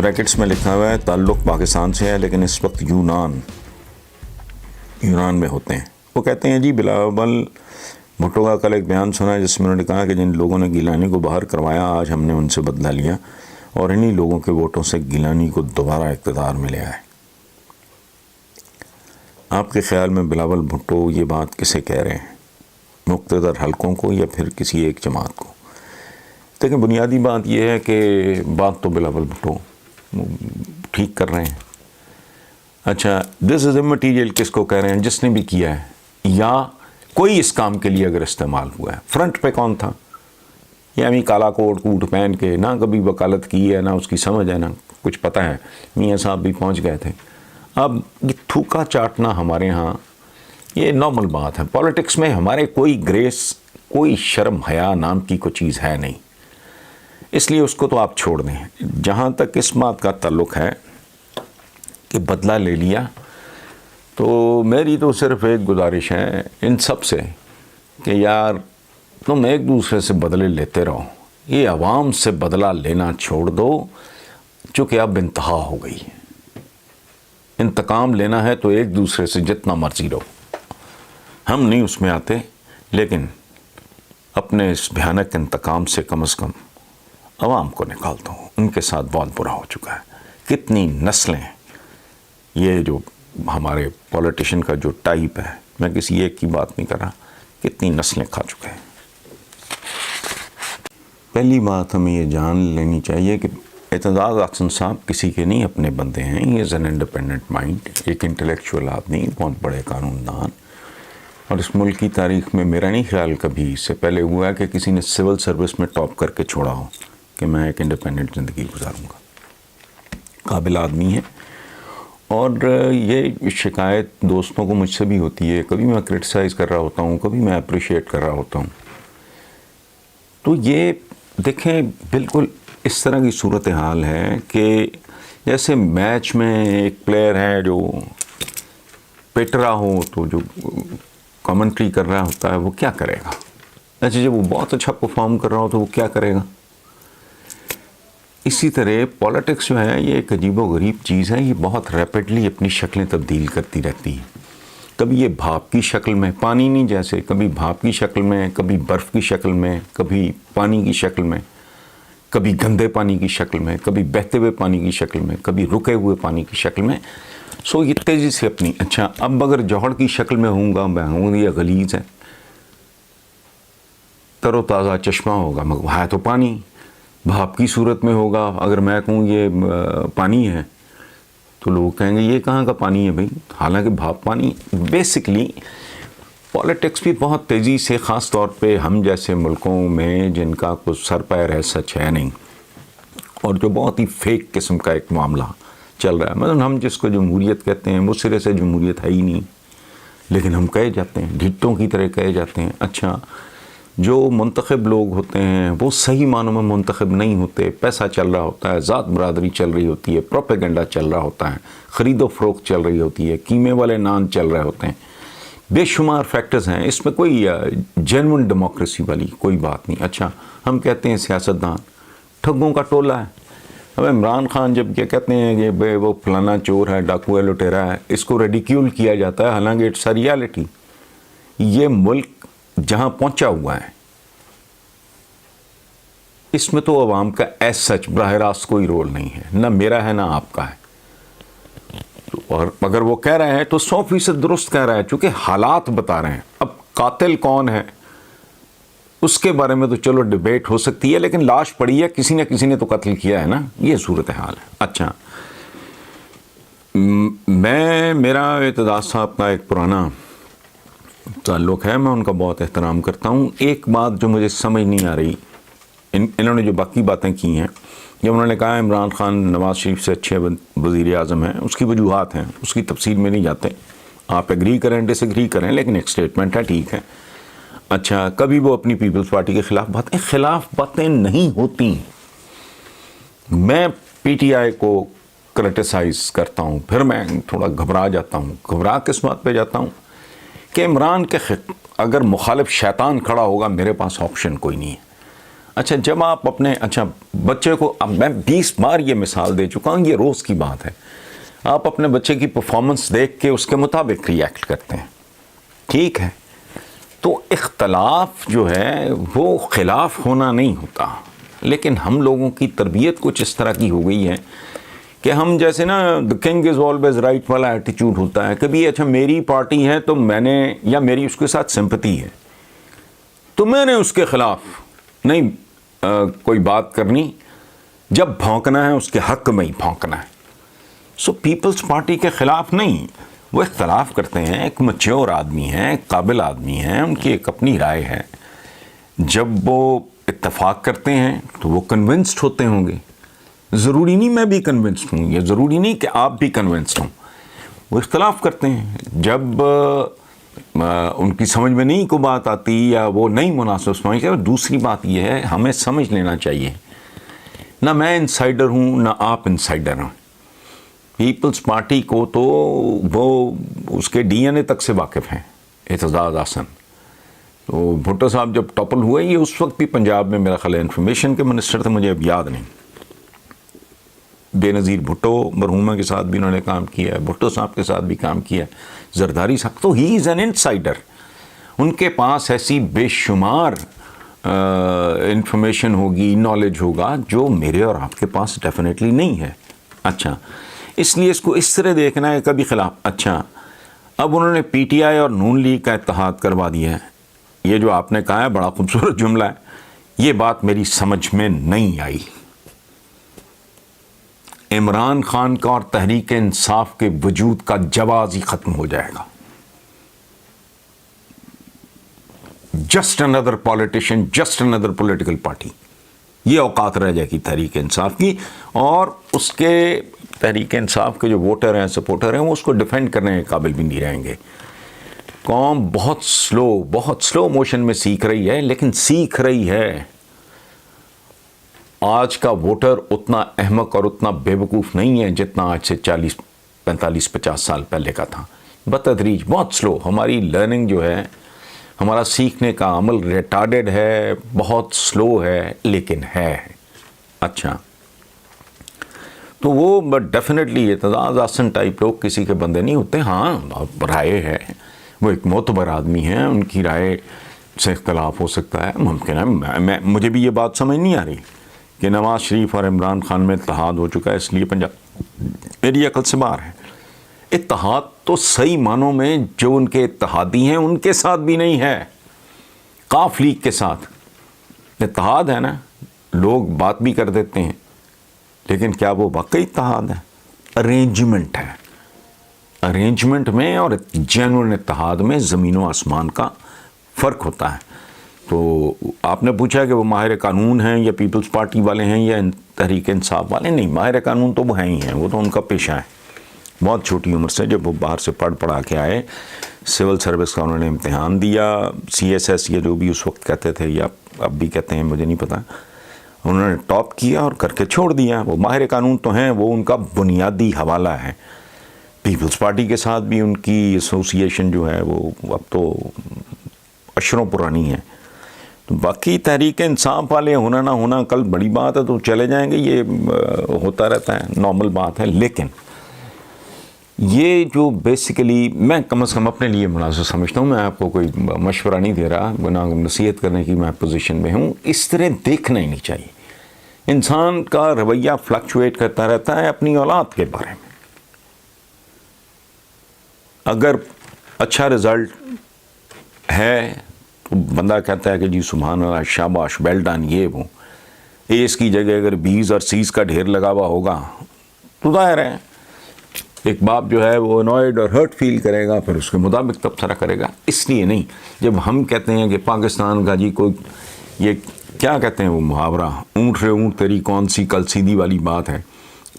Brackets میں لکھا ہوا ہے تعلق پاکستان سے ہے لیکن اس وقت یونان میں ہوتے ہیں. وہ کہتے ہیں جی بلاول بھٹو کا کل ایک بیان سنا ہے جس میں انہوں نے کہا کہ جن لوگوں نے گیلانی کو باہر کروایا آج ہم نے ان سے بدلہ لیا اور انہی لوگوں کے ووٹوں سے گیلانی کو دوبارہ اقتدار میں لے آئے. آپ کے خیال میں بلاول بھٹو یہ بات کسے کہہ رہے ہیں؟ مقتدر حلقوں کو یا پھر کسی ایک جماعت کو؟ دیکھیں بنیادی بات یہ ہے کہ بات تو بلاول بھٹو ٹھیک کر رہے ہیں. اچھا دس از امٹیریل کس کو کہہ رہے ہیں؟ جس نے بھی کیا ہے یا کوئی اس کام کے لیے اگر استعمال ہوا ہے. فرنٹ پہ کون تھا؟ یعنی کالا کوٹ کوٹ پہن کے نہ کبھی وکالت کی ہے نہ اس کی سمجھ ہے نہ کچھ پتہ ہے. میاں صاحب بھی پہنچ گئے تھے. اب یہ تھوکا چاٹنا ہمارے ہاں یہ نارمل بات ہے. پالیٹکس میں ہمارے کوئی گریس کوئی شرم حیا نام کی کوئی چیز ہے نہیں، اس لیے اس کو تو آپ چھوڑ دیں. جہاں تک اس بات کا تعلق ہے کہ بدلہ لے لیا تو میری تو صرف ایک گزارش ہے ان سب سے کہ یار تم ایک دوسرے سے بدلے لیتے رہو، یہ عوام سے بدلہ لینا چھوڑ دو چونکہ اب انتہا ہو گئی. انتقام لینا ہے تو ایک دوسرے سے جتنا مرضی رہو، ہم نہیں اس میں آتے، لیکن اپنے اس بھیانک انتقام سے کم از کم عوام کو نکالتا ہوں. ان کے ساتھ بہت برا ہو چکا ہے. کتنی نسلیں یہ جو ہمارے پولیٹیشین کا جو ٹائپ ہے، میں کسی ایک کی بات نہیں کر رہا، کتنی نسلیں کھا چکے ہیں. پہلی بات ہمیں یہ جان لینی چاہیے کہ اعتزاز احسن صاحب کسی کے نہیں اپنے بندے ہیں. یہ از این انڈیپینڈنٹ مائنڈ، ایک انٹلیکچوئل آدمی، بہت بڑے قانون دان. اور اس ملک کی تاریخ میں میرا نہیں خیال کبھی اس سے پہلے ہوا ہے کہ کسی نے سول سروس میں ٹاپ کر کے چھوڑا ہو کہ میں ایک انڈیپینڈنٹ زندگی گزاروں گا. قابل آدمی ہے. اور یہ شکایت دوستوں کو مجھ سے بھی ہوتی ہے، کبھی میں کرٹیسائز کر رہا ہوتا ہوں، کبھی میں اپریشیٹ کر رہا ہوتا ہوں. تو یہ دیکھیں بالکل اس طرح کی صورتحال ہے کہ جیسے میچ میں ایک پلیئر ہے جو پٹ رہا ہو تو جو کامنٹری کر رہا ہوتا ہے وہ کیا کرے گا. اچھا جب وہ بہت اچھا پرفارم کر رہا ہو تو وہ کیا کرے گا. اسی طرح پولیٹکس جو ہے یہ ایک عجیب و غریب چیز ہے. یہ بہت ریپڈلی اپنی شکلیں تبدیل کرتی رہتی ہے. کبھی یہ بھاپ کی شکل میں، پانی نہیں جیسے، کبھی بھاپ کی شکل میں، کبھی برف کی شکل میں، کبھی پانی کی شکل میں، کبھی گندے پانی کی شکل میں، کبھی بہتے ہوئے پانی کی شکل میں، کبھی رکے ہوئے پانی کی شکل میں. سو یہ تیزی سے اپنی اچھا اب اگر جوہر کی شکل میں ہوں گا میں ہوں یہ غلیظ ہے، تر و تازہ چشمہ ہوگا مگر ہے تو پانی. بھاپ کی صورت میں ہوگا اگر میں کہوں یہ پانی ہے تو لوگ کہیں گے یہ کہاں کا پانی ہے بھائی، حالانکہ بھاپ پانی. بیسکلی پالیٹکس بھی بہت تیزی سے، خاص طور پہ ہم جیسے ملکوں میں جن کا کچھ سر پیر ہے سچ ہے نہیں اور جو بہت ہی فیک قسم کا ایک معاملہ چل رہا ہے. مثلا ہم جس کو جمہوریت کہتے ہیں وہ سرے سے جمہوریت ہے ہی نہیں، لیکن ہم کہے جاتے ہیں، ڈھٹوں کی طرح کہے جاتے ہیں. اچھا جو منتخب لوگ ہوتے ہیں وہ صحیح معنوں میں منتخب نہیں ہوتے، پیسہ چل رہا ہوتا ہے، ذات برادری چل رہی ہوتی ہے، پروپیگنڈا چل رہا ہوتا ہے، خرید و فروخت چل رہی ہوتی ہے، قیمے والے نان چل رہے ہوتے ہیں. بے شمار فیکٹرز ہیں، اس میں کوئی جینون ڈیموکریسی والی کوئی بات نہیں. اچھا ہم کہتے ہیں سیاستدان ٹھگوں کا ٹولہ ہے. اب عمران خان جب کیا کہتے ہیں کہ وہ فلانا چور ہے، ڈاکو ہے، لٹیرا ہے، اس کو ریڈیکیول کیا جاتا ہے، حالانکہ اٹس اے ریالٹی. یہ ملک جہاں پہنچا ہوا ہے اس میں تو عوام کا ایس سچ براہ راست کوئی رول نہیں ہے، نہ میرا ہے نہ آپ کا ہے. اور اگر وہ کہہ رہے ہیں تو 100% درست کہہ رہا ہے چونکہ حالات بتا رہے ہیں. اب قاتل کون ہے اس کے بارے میں تو چلو ڈیبیٹ ہو سکتی ہے، لیکن لاش پڑی ہے، کسی نے تو قتل کیا ہے نا. یہ صورتحال ہے. اچھا میرا اعتزاز صاحب کا ایک پرانا تعلق ہے، میں ان کا بہت احترام کرتا ہوں. ایک بات جو مجھے سمجھ نہیں آ رہی، انہوں نے جو باقی باتیں کی ہیں، جب انہوں نے کہا عمران خان نواز شریف سے اچھے وزیر اعظم ہیں، اس کی وجوہات ہیں، اس کی تفصیل میں نہیں جاتے، آپ ایگری کریں ڈس ایگری کریں، لیکن ایک سٹیٹمنٹ ہے، ٹھیک ہے. اچھا کبھی وہ اپنی پیپلز پارٹی کے خلاف باتیں نہیں ہوتی. میں پی ٹی آئی کو کرٹیسائز کرتا ہوں، پھر میں تھوڑا گھبرا جاتا ہوں. گھبرا کس بات پہ جاتا ہوں کہ عمران کے اگر مخالف شیطان کھڑا ہوگا میرے پاس آپشن کوئی نہیں ہے. اچھا جب آپ اپنے بچے کو، اب میں 20 بار یہ مثال دے چکا ہوں، یہ روز کی بات ہے، آپ اپنے بچے کی پرفارمنس دیکھ کے اس کے مطابق ریئیکٹ کرتے ہیں، ٹھیک ہے؟ تو اختلاف جو ہے وہ خلاف ہونا نہیں ہوتا، لیکن ہم لوگوں کی تربیت کچھ اس طرح کی ہو گئی ہے کہ ہم جیسے نا the king is always right والا ایٹیچیوڈ ہوتا ہے، کبھی اچھا میری پارٹی ہے تو میں نے، یا میری اس کے ساتھ سمپتی ہے تو میں نے اس کے خلاف نہیں کوئی بات کرنی، جب بھونکنا ہے اس کے حق میں ہی بھونکنا ہے۔ سو پیپلز پارٹی کے خلاف نہیں، وہ اختلاف کرتے ہیں، ایک میچور آدمی ہیں، ایک قابل آدمی ہیں، ان کی ایک اپنی رائے ہے، جب وہ اتفاق کرتے ہیں تو وہ کنونسڈ ہوتے ہوں گے، ضروری نہیں میں بھی کنونسڈ ہوں، یہ ضروری نہیں کہ آپ بھی کنونسڈ ہوں، وہ اختلاف کرتے ہیں، جب ان کی سمجھ میں نہیں کوئی بات آتی یا وہ نہیں مناسب سمجھتے۔ دوسری بات یہ ہے ہمیں سمجھ لینا چاہیے، نہ میں انسائڈر ہوں نہ آپ انسائڈر ہوں، پیپلز پارٹی کو تو وہ اس کے ڈی این اے تک سے واقف ہیں، اعتزاز احسن۔ تو بھٹو صاحب جب ٹاپل ہوئے، یہ اس وقت بھی پنجاب میں میرا خیال ہے انفارمیشن کے منسٹر تھے، مجھے اب یاد نہیں، بے نظیر بھٹو مرحومہ کے ساتھ بھی انہوں نے کام کیا ہے، بھٹو صاحب کے ساتھ بھی کام کیا ہے، زرداری صاحب، تو ہی از این انسائڈر، ان کے پاس ایسی بے شمار انفارمیشن ہوگی، نالج ہوگا جو میرے اور آپ کے پاس ڈیفینیٹلی نہیں ہے۔ اچھا، اس لیے اس کو اس طرح دیکھنا ہے کبھی خلاف۔ اچھا، اب انہوں نے پی ٹی آئی اور نون لیگ کا اتحاد کروا دیا ہے، یہ جو آپ نے کہا ہے بڑا خوبصورت جملہ ہے، یہ بات میری سمجھ میں نہیں آئی۔ عمران خان کا اور تحریک انصاف کے وجود کا جواز ہی ختم ہو جائے گا۔ جسٹ اندر پالیٹیشین، جسٹ اندر پولیٹیکل پارٹی، یہ اوقات رہ جائے گی تحریک انصاف کی، اور اس کے تحریک انصاف کے جو ووٹر ہیں، سپورٹر ہیں، وہ اس کو ڈیفینڈ کرنے کے قابل بھی نہیں رہیں گے۔ قوم بہت سلو موشن میں سیکھ رہی ہے، لیکن سیکھ رہی ہے۔ آج کا ووٹر اتنا احمق اور اتنا بے وقوف نہیں ہے جتنا آج سے 40 45 50 سال پہلے کا تھا۔ بتدریج بہت سلو، ہماری لرننگ جو ہے، ہمارا سیکھنے کا عمل ریٹارڈڈ ہے، بہت سلو ہے، لیکن ہے۔ اچھا، تو وہ ڈیفینیٹلی اعتزاز احسن ٹائپ لوگ کسی کے بندے نہیں ہوتے۔ ہاں، رائے ہے، وہ ایک معتبر آدمی ہیں، ان کی رائے سے اختلاف ہو سکتا ہے، ممکن ہے۔ مجھے بھی یہ بات سمجھ نہیں آ رہی کہ نواز شریف اور عمران خان میں اتحاد ہو چکا ہے، اس لیے پنجاب میری عقل سے باہر ہے۔ اتحاد تو صحیح معنوں میں جو ان کے اتحادی ہیں ان کے ساتھ بھی نہیں ہے، قاف لیگ کے ساتھ اتحاد ہے نا، لوگ بات بھی کر دیتے ہیں، لیکن کیا وہ واقعی اتحاد ہے؟ ارینجمنٹ ہے، ارینجمنٹ میں اور جینوئن اتحاد میں زمین و آسمان کا فرق ہوتا ہے۔ تو آپ نے پوچھا کہ وہ ماہر قانون ہیں یا پیپلز پارٹی والے ہیں یا تحریک انصاف والے؟ نہیں، ماہر قانون تو وہ ہیں ہی ہیں، وہ تو ان کا پیشہ ہے۔ بہت چھوٹی عمر سے جب وہ باہر سے پڑھا کے آئے، سول سروس کا انہوں نے امتحان دیا، سی ایس ایس یا جو بھی اس وقت کہتے تھے یا اب بھی کہتے ہیں مجھے نہیں پتہ، انہوں نے ٹاپ کیا اور کر کے چھوڑ دیا۔ وہ ماہر قانون تو ہیں، وہ ان کا بنیادی حوالہ ہے۔ پیپلز پارٹی کے ساتھ بھی ان کی ایسوسیشن جو ہے وہ اب تو اشروں پرانی ہے۔ تو باقی تحریک انصاف والے ہونا نہ ہونا کل بڑی بات ہے، تو چلے جائیں گے، یہ ہوتا رہتا ہے، نارمل بات ہے۔ لیکن یہ جو بیسیکلی میں کم از کم اپنے لیے مناسب سمجھتا ہوں، میں آپ کو کوئی مشورہ نہیں دے رہا، بنا نصیحت کرنے کی میں پوزیشن میں ہوں، اس طرح دیکھنا ہی نہیں چاہیے۔ انسان کا رویہ فلکچویٹ کرتا رہتا ہے اپنی اولاد کے بارے میں۔ اگر اچھا رزلٹ ہے تو بندہ کہتا ہے کہ جی سبحان اللہ، شاباش، ویل ڈن، یہ وہ۔ ایس کی جگہ اگر بیز اور سیز کا ڈھیر لگا ہوا ہوگا تو ظاہر ہے ایک باپ جو ہے وہ انوائڈ اور ہرٹ فیل کرے گا، پھر اس کے مطابق تبصرہ کرے گا۔ اس لیے نہیں، جب ہم کہتے ہیں کہ پاکستان کا جی کوئی، یہ کیا کہتے ہیں وہ محاورہ، اونٹ رے اونٹ تیری کون سی کل سیدھی والی بات ہے،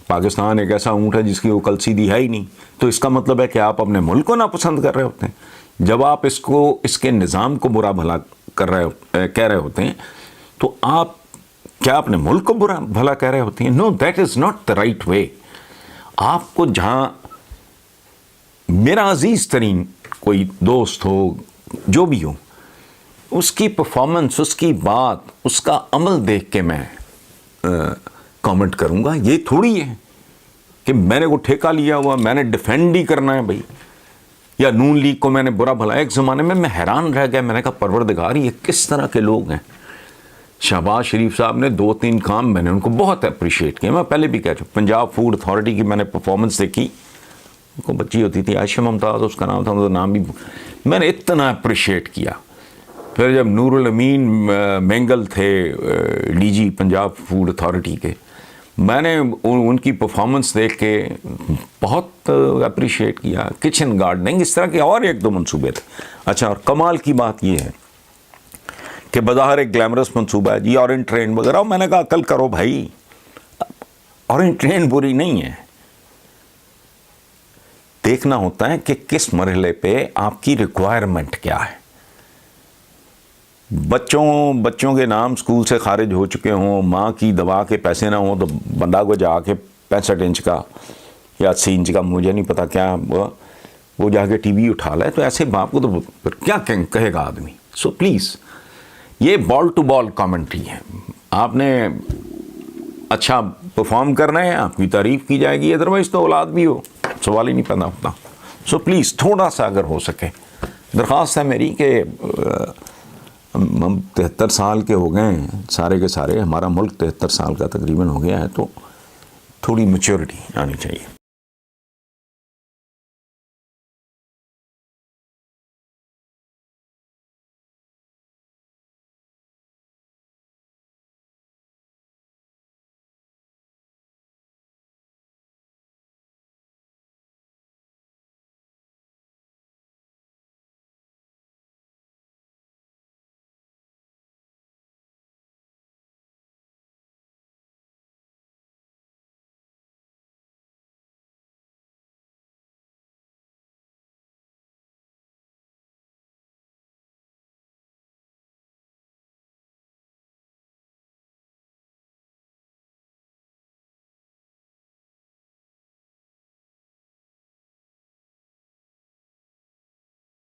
پاکستان ایک ایسا اونٹ ہے جس کی وہ کل سیدھی ہے ہی نہیں، تو اس کا مطلب ہے کہ آپ اپنے ملک کو ناپسند کر رہے ہوتے ہیں۔ جب آپ اس کو، اس کے نظام کو برا بھلا کہہ رہے ہوتے ہیں، تو آپ کیا اپنے ملک کو برا بھلا کہہ رہے ہوتے ہیں؟ No, that is not the right way. آپ کو جہاں میرا عزیز ترین کوئی دوست ہو، جو بھی ہو، اس کی پرفارمنس، اس کی بات، اس کا عمل دیکھ کے میں کامنٹ کروں گا. یہ تھوڑی ہے کہ میں نے وہ ٹھیکہ لیا ہوا میں نے ڈیفینڈ ہی کرنا ہے بھائی، یا نون لیگ کو میں نے برا بھلا. ایک زمانے میں حیران رہ گیا، میں نے کہا پروردگار یہ کس طرح کے لوگ ہیں. شہباز شریف صاحب نے 2-3 کام میں نے ان کو بہت اپریشیٹ کیا. میں پہلے بھی کہہ چکا، پنجاب فوڈ اتھارٹی کی میں نے پرفارمنس دیکھی، ان کو بچی ہوتی تھی عائشہ ممتاز اس کا نام تھا، ان نام بھی میں نے اتنا اپریشیٹ کیا. پھر جب نور الامین مینگل تھے D G Punjab food authority کے، میں نے ان کی پرفارمنس دیکھ کے بہت اپریشیٹ کیا. کچن گارڈننگ، اس طرح کے اور 1-2 منصوبے تھے. اچھا، اور کمال کی بات یہ ہے کہ بظاہر ایک گلیمرس منصوبہ ہے جی اورنج ٹرین وغیرہ. میں نے کہا کل کرو بھائی، اورنج ٹرین بری نہیں ہے. دیکھنا ہوتا ہے کہ کس مرحلے پہ آپ کی ریکوائرمنٹ کیا ہے. بچوں کے نام سکول سے خارج ہو چکے ہوں، ماں کی دوا کے پیسے نہ ہوں، تو بندہ کو جا کے 65 انچ کا یا 80 انچ کا، مجھے نہیں پتا کیا، وہ جا کے ٹی وی اٹھا لے. تو ایسے باپ کو تو پھر کیا کہے گا آدمی. سو پلیز، یہ بال ٹو بال کامنٹری ہے. آپ نے اچھا پرفارم کرنا ہے، آپ کی تعریف کی جائے گی، ادروائز تو اولاد بھی ہو، سوال ہی نہیں پیدا ہوتا. سو پلیز تھوڑا سا اگر ہو سکے درخواست ہے میری کہ ہم 73 سال کے ہو گئے ہیں سارے کے سارے، ہمارا ملک 73 سال کا تقریباً ہو گیا ہے، تو تھوڑی میچورٹی آنی چاہیے.